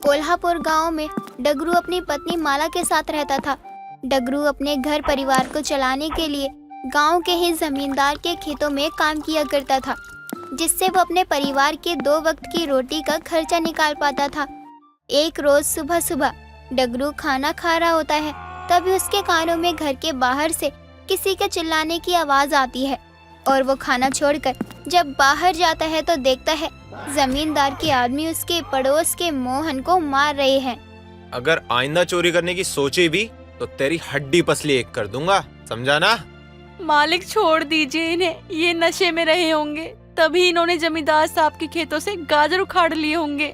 कोल्हापुर गांव में डगरू अपनी पत्नी माला के साथ रहता था। डगरू अपने घर परिवार को चलाने के लिए गांव के ही जमींदार के खेतों में काम किया करता था, जिससे वो अपने परिवार के 2 वक्त की रोटी का खर्चा निकाल पाता था। एक रोज सुबह सुबह डगरू खाना खा रहा होता है, तभी उसके कानों में घर के बाहर से किसी के चिल्लाने की आवाज आती है और वो खाना छोड़कर जब बाहर जाता है तो देखता है जमींदार के आदमी उसके पड़ोस के मोहन को मार रहे हैं। अगर आइंदा चोरी करने की सोची भी तो तेरी हड्डी पसली एक कर दूंगा, समझा ना? मालिक छोड़ दीजिए इन्हें, ये नशे में रहे होंगे, तभी इन्होंने जमींदार साहब के खेतों से गाजर उखाड़ लिए होंगे।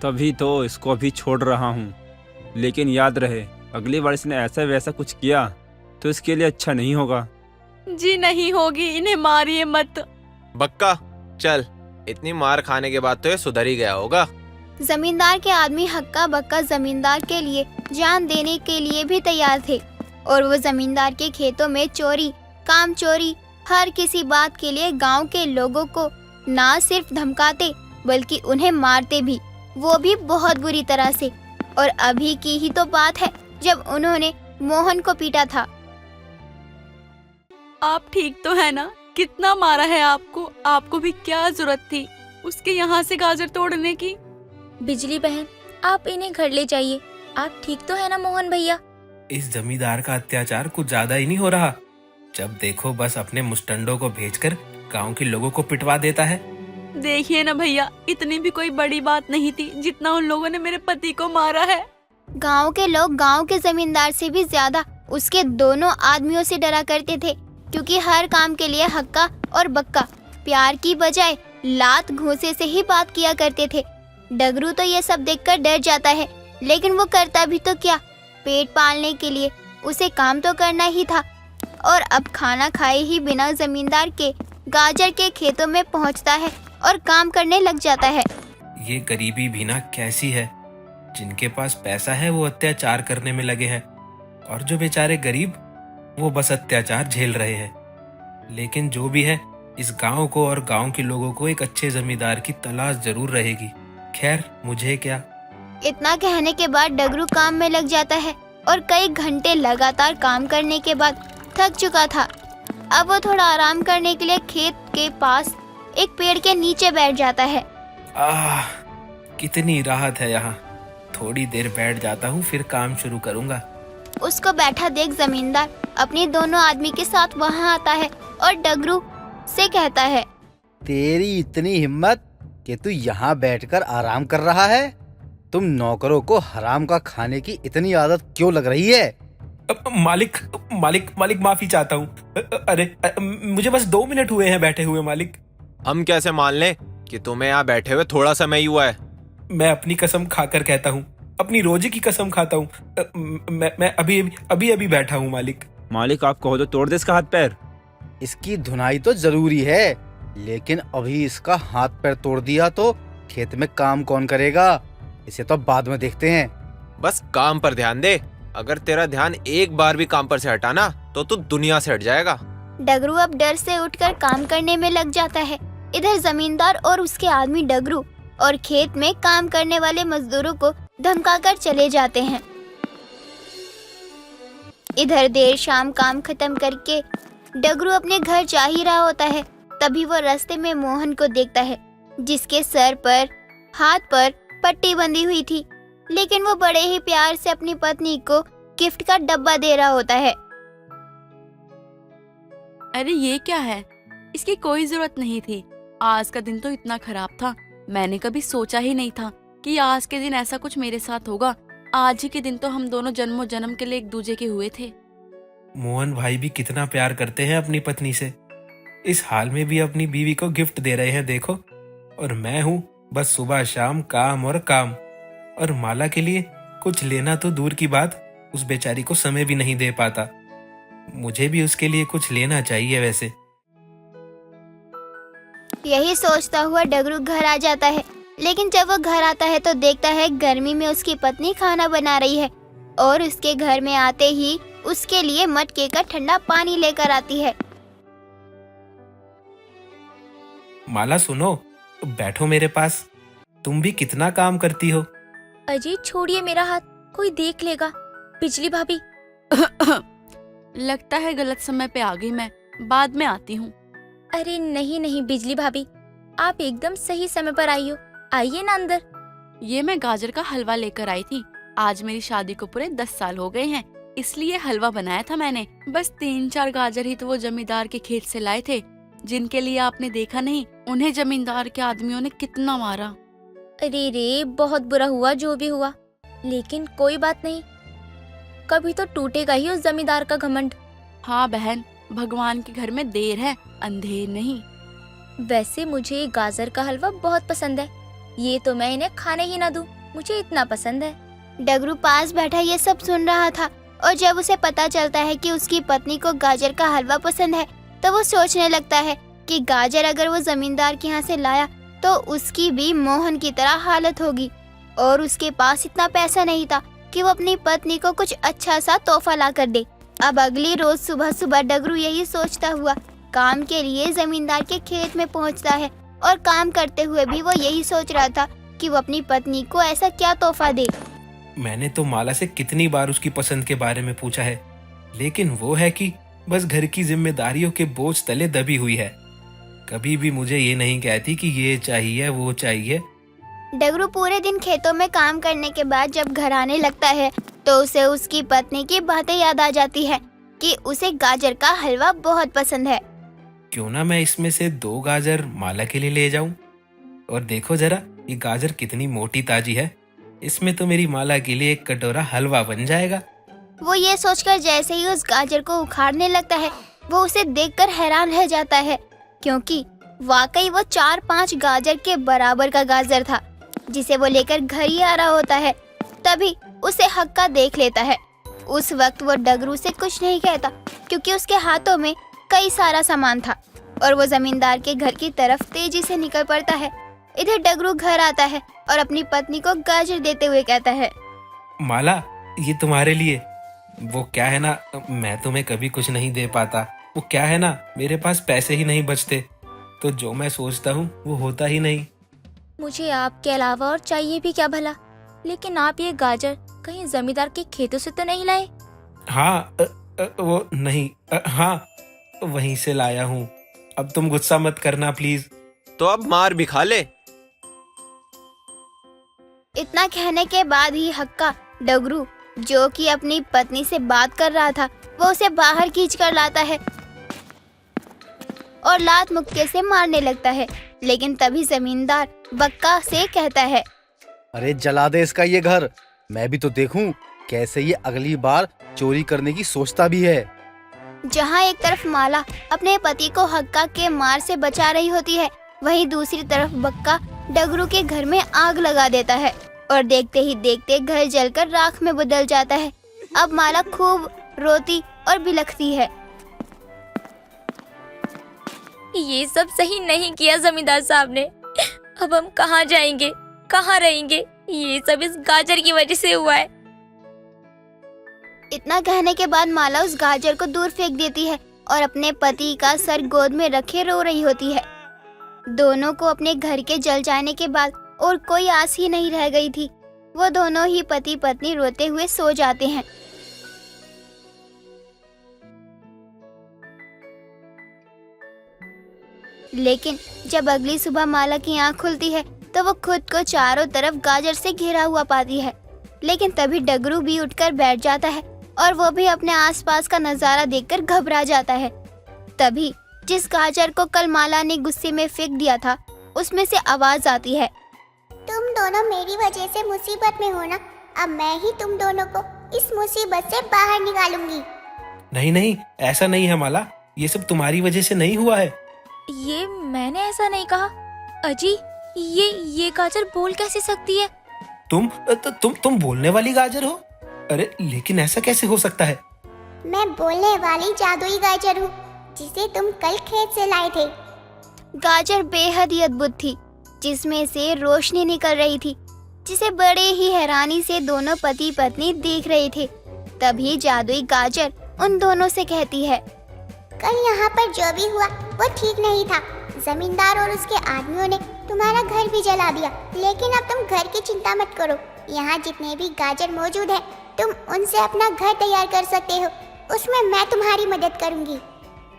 तभी तो इसको अभी छोड़ रहा हूँ, लेकिन याद रहे अगली बार इसने ऐसा वैसा कुछ किया तो इसके लिए अच्छा नहीं होगा। जी नहीं होगी, इन्हें मारिए मत। बक्का चल, इतनी मार खाने के बाद तो ये सुधर ही गया होगा। जमींदार के आदमी हक्का बक्का जमींदार के लिए जान देने के लिए भी तैयार थे और वो जमींदार के खेतों में चोरी, काम चोरी, हर किसी बात के लिए गांव के लोगों को ना सिर्फ धमकाते बल्कि उन्हें मारते भी, वो भी बहुत बुरी तरह से। और अभी की ही तो बात है जब उन्होंने मोहन को पीटा था। आप ठीक तो है ना? कितना मारा है आपको? आपको भी क्या जरूरत थी उसके यहाँ से गाजर तोड़ने की? बिजली बहन, आप इन्हें घर ले जाइए। आप ठीक तो है ना मोहन भैया? इस जमींदार का अत्याचार कुछ ज्यादा ही नहीं हो रहा? जब देखो बस अपने मुस्टंडों को भेजकर गांव के लोगों को पिटवा देता है। देखिए ना भैया, इतनी भी कोई बड़ी बात नहीं थी जितना उन लोगों ने मेरे पति को मारा है। गांव के लोग गांव के जमींदार से भी ज्यादा उसके दोनों आदमियों से डरा करते थे, क्योंकि हर काम के लिए हक्का और बक्का प्यार की बजाय लात घूंसे से ही बात किया करते थे। डगरू तो ये सब देखकर डर जाता है, लेकिन वो करता भी तो क्या, पेट पालने के लिए उसे काम तो करना ही था। और अब खाना खाए ही बिना जमींदार के गाजर के खेतों में पहुंचता है और काम करने लग जाता है। ये गरीबी भी ना कैसी है, जिनके पास पैसा है वो अत्याचार करने में लगे हैं और जो बेचारे गरीब वो बस अत्याचार झेल रहे हैं। लेकिन जो भी है, इस गांव को और गांव के लोगों को एक अच्छे जमींदार की तलाश जरूर रहेगी। खैर मुझे क्या। इतना कहने के बाद डगरू काम में लग जाता है और कई घंटे लगातार काम करने के बाद थक चुका था। अब वो थोड़ा आराम करने के लिए खेत के पास एक पेड़ के नीचे बैठ जाता है। कितनी राहत है यहाँ। थोड़ी देर बैठ जाता हूँ, फिर काम शुरू करूँगा। उसको बैठा देख जमींदार अपने दोनों आदमी के साथ वहाँ आता है और डगरू से कहता है, तेरी इतनी हिम्मत कि तू यहाँ बैठकर आराम कर रहा है? तुम नौकरों को हराम का खाने की इतनी आदत क्यों लग रही है? मालिक मालिक मालिक माफी चाहता हूँ। अरे मुझे बस 2 मिनट हुए हैं बैठे हुए मालिक। हम कैसे मान लें कि तुम्हें यहाँ बैठे हुए थोड़ा समय ही हुआ है? मैं अपनी कसम खाकर कहता हूँ, अपनी रोजी की कसम खाता हूँ। मैं अभी बैठा हूँ मालिक। मालिक आप कहो तो तोड़ दे इसका हाथ पैर। इसकी धुनाई तो जरूरी है, लेकिन अभी इसका हाथ पैर तोड़ दिया तो खेत में काम कौन करेगा? इसे तो बाद में देखते हैं। बस काम पर ध्यान दे। अगर तेरा ध्यान एक बार भी काम पर से हटाना तो तू दुनिया से हट जाएगा। डगरू अब डर से उठकर काम करने में लग जाता है। इधर जमींदार और उसके आदमी डगरू और खेत में काम करने वाले मजदूरों को धमकाकर चले जाते हैं। इधर देर शाम काम खत्म करके डगरू अपने घर जा ही रहा होता है, तभी वो रास्ते में मोहन को देखता है, जिसके सर पर हाथ पर पट्टी बंधी हुई थी, लेकिन वो बड़े ही प्यार से अपनी पत्नी को गिफ्ट का डब्बा दे रहा होता है। अरे ये क्या है? इसकी कोई जरूरत नहीं थी। आज का दिन तो इतना खराब था, मैंने कभी सोचा ही नहीं था कि आज के दिन ऐसा कुछ मेरे साथ होगा। आज ही के दिन तो हम दोनों जन्मों जन्म के लिए एक दूजे के हुए थे। मोहन भाई भी कितना प्यार करते हैं अपनी पत्नी से, इस हाल में भी अपनी बीवी को गिफ्ट दे रहे हैं देखो। और मैं हूँ बस सुबह शाम काम और काम। और माला के लिए कुछ लेना तो दूर की बात, उस बेचारी को समय भी नहीं दे पाता। मुझे भी उसके लिए कुछ लेना चाहिए वैसे। यही सोचता हुआ डगरू घर आ जाता है, लेकिन जब वो घर आता है तो देखता है गर्मी में उसकी पत्नी खाना बना रही है और उसके घर में आते ही उसके लिए मटके का ठंडा पानी लेकर आती है। माला सुनो, बैठो मेरे पास। तुम भी कितना काम करती हो। अजय छोड़िए मेरा हाथ, कोई देख लेगा। बिजली भाभी। लगता है गलत समय पे आ गई मैं, बाद में आती हूँ। अरे नहीं नहीं बिजली भाभी, आप एकदम सही समय पर आई हो। आइए ना अंदर। ये मैं गाजर का हलवा लेकर आई थी। आज मेरी शादी को पूरे 10 साल हो गए हैं, इसलिए हलवा बनाया था मैंने। बस 3-4 गाजर ही तो वो जमींदार के खेत से लाए थे, जिनके लिए आपने देखा नहीं उन्हें जमींदार के आदमियों ने कितना मारा। अरे रे, बहुत बुरा हुआ जो भी हुआ, लेकिन कोई बात नहीं, कभी तो टूटेगा ही उस जमींदार का घमंड। हाँ बहन, भगवान के घर में देर है, अंधेर नहीं। वैसे मुझे गाजर का हलवा बहुत पसंद है, ये तो मैं इन्हें खाने ही ना दूं, मुझे इतना पसंद है। डगरू पास बैठा ये सब सुन रहा था और जब उसे पता चलता है कि उसकी पत्नी को गाजर का हलवा पसंद है तो वो सोचने लगता है कि गाजर अगर वो जमींदार के यहाँ से लाया तो उसकी भी मोहन की तरह हालत होगी, और उसके पास इतना पैसा नहीं था कि वो अपनी पत्नी को कुछ अच्छा सा तोहफा ला कर दे। अब अगली रोज सुबह सुबह डगरू यही सोचता हुआ काम के लिए जमींदार के खेत में पहुँचता है, और काम करते हुए भी वो यही सोच रहा था कि वो अपनी पत्नी को ऐसा क्या तोहफा दे। मैंने तो माला से कितनी बार उसकी पसंद के बारे में पूछा है, लेकिन वो है कि बस घर की जिम्मेदारियों के बोझ तले दबी हुई है। कभी भी मुझे ये नहीं कहती कि ये चाहिए वो चाहिए। डगरू पूरे दिन खेतों में काम करने के बाद जब घर आने लगता है तो उसे उसकी पत्नी की बातें याद आ जाती है कि उसे गाजर का हलवा बहुत पसंद है। क्यों ना मैं इसमें से 2 गाजर माला के लिए ले जाऊं? और देखो जरा, ये गाजर कितनी मोटी ताजी है, इसमें तो मेरी माला के लिए 1 कटोरा हलवा बन जाएगा। वो ये सोचकर जैसे ही उस गाजर को उखाड़ने लगता है वो उसे देखकर हैरान रह जाता है, क्योंकि वाकई वो 4-5 गाजर के बराबर का गाजर था जिसे वो लेकर घर ही आ रहा होता है। तभी उसे हक्का देख लेता है। उस वक्त वो डगरू से कुछ नहीं कहता क्योंकि उसके हाथों में कई सारा सामान था और वो जमींदार के घर की तरफ तेजी से निकल पड़ता है। इधर डगरू घर आता है और अपनी पत्नी को गाजर देते हुए कहता है, माला, ये तुम्हारे लिए। वो क्या है ना, मैं तुम्हें कभी कुछ नहीं दे पाता। वो क्या है ना, मेरे पास पैसे ही नहीं बचते, तो जो मैं सोचता हूँ वो होता ही नहीं। मुझे आपके अलावा और चाहिए भी क्या भला, लेकिन आप ये गाजर कहीं जमींदार के खेतों से तो नहीं लाए? हाँ, वो नहीं, हाँ वहीं से लाया हूँ। अब तुम गुस्सा मत करना प्लीज। तो अब मार भी खा ले। इतना कहने के बाद ही हक्का डगरू, जो कि अपनी पत्नी से बात कर रहा था, वो उसे बाहर खींच कर लाता है और लात मुक्के से मारने लगता है। लेकिन तभी जमींदार बक्का से कहता है, अरे जला दे इसका ये घर, मैं भी तो देखूं कैसे ये अगली बार चोरी करने की सोचता भी है। जहाँ एक तरफ माला अपने पति को हक्का के मार से बचा रही होती है, वहीं दूसरी तरफ बक्का डगरू के घर में आग लगा देता है और देखते ही देखते घर जलकर राख में बदल जाता है। अब माला खूब रोती और बिलखती है। ये सब सही नहीं किया जमींदार साहब ने। अब हम कहाँ जाएंगे, कहाँ रहेंगे? ये सब इस गाजर की वजह से हुआ है। इतना कहने के बाद माला उस गाजर को दूर फेंक देती है और अपने पति का सर गोद में रखे रो रही होती है। दोनों को अपने घर के जल जाने के बाद और कोई आस ही नहीं रह गई थी। वो दोनों ही पति पत्नी रोते हुए सो जाते हैं। लेकिन जब अगली सुबह माला की आंख खुलती है तो वो खुद को चारों तरफ गाजर से घिरा हुआ पाती है। लेकिन तभी डगरू भी उठकर बैठ जाता है और वो भी अपने आसपास का नजारा देखकर घबरा जाता है। तभी जिस गाजर को कल माला ने गुस्से में फेंक दिया था, उसमें से आवाज आती है, तुम दोनों मेरी वजह से मुसीबत में हो ना, अब मैं ही तुम दोनों को इस मुसीबत से बाहर निकालूंगी। नहीं नहीं, ऐसा नहीं है माला, ये सब तुम्हारी वजह से नहीं हुआ है। ये मैंने ऐसा नहीं कहा। अजी, ये गाजर बोल कैसे सकती है? तुम बोलने वाली गाजर हो? अरे लेकिन ऐसा कैसे हो सकता है? मैं बोलने वाली जादुई गाजर हूँ जिसे तुम कल खेत से लाए थे। गाजर बेहद ही अद्भुत थी, जिसमें से रोशनी निकल रही थी, जिसे बड़े ही हैरानी से दोनों पति पत्नी देख रहे थे। तभी जादुई गाजर उन दोनों से कहती है, कल यहाँ पर जो भी हुआ वो ठीक नहीं था। जमींदार और उसके आदमियों ने तुम्हारा घर भी जला दिया, लेकिन अब तुम घर की चिंता मत करो। यहाँ जितने भी गाजर मौजूद हैं, तुम उनसे अपना घर तैयार कर सकते हो। उसमें मैं तुम्हारी मदद करूँगी।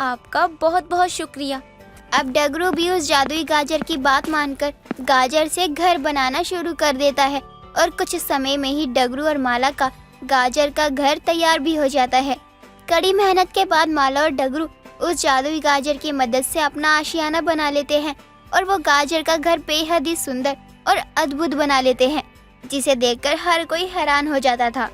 आपका बहुत बहुत शुक्रिया। अब डगरू भी उस जादुई गाजर की बात मानकर गाजर से घर बनाना शुरू कर देता है और कुछ समय में ही डगरू और माला का गाजर का घर तैयार भी हो जाता है। कड़ी मेहनत के बाद माला और डगरू उस जादुई गाजर की मदद से अपना आशियाना बना लेते हैं और वो गाजर का घर बेहद ही सुंदर और अद्भुत बना लेते हैं, जिसे देखकर हर कोई हैरान हो जाता था।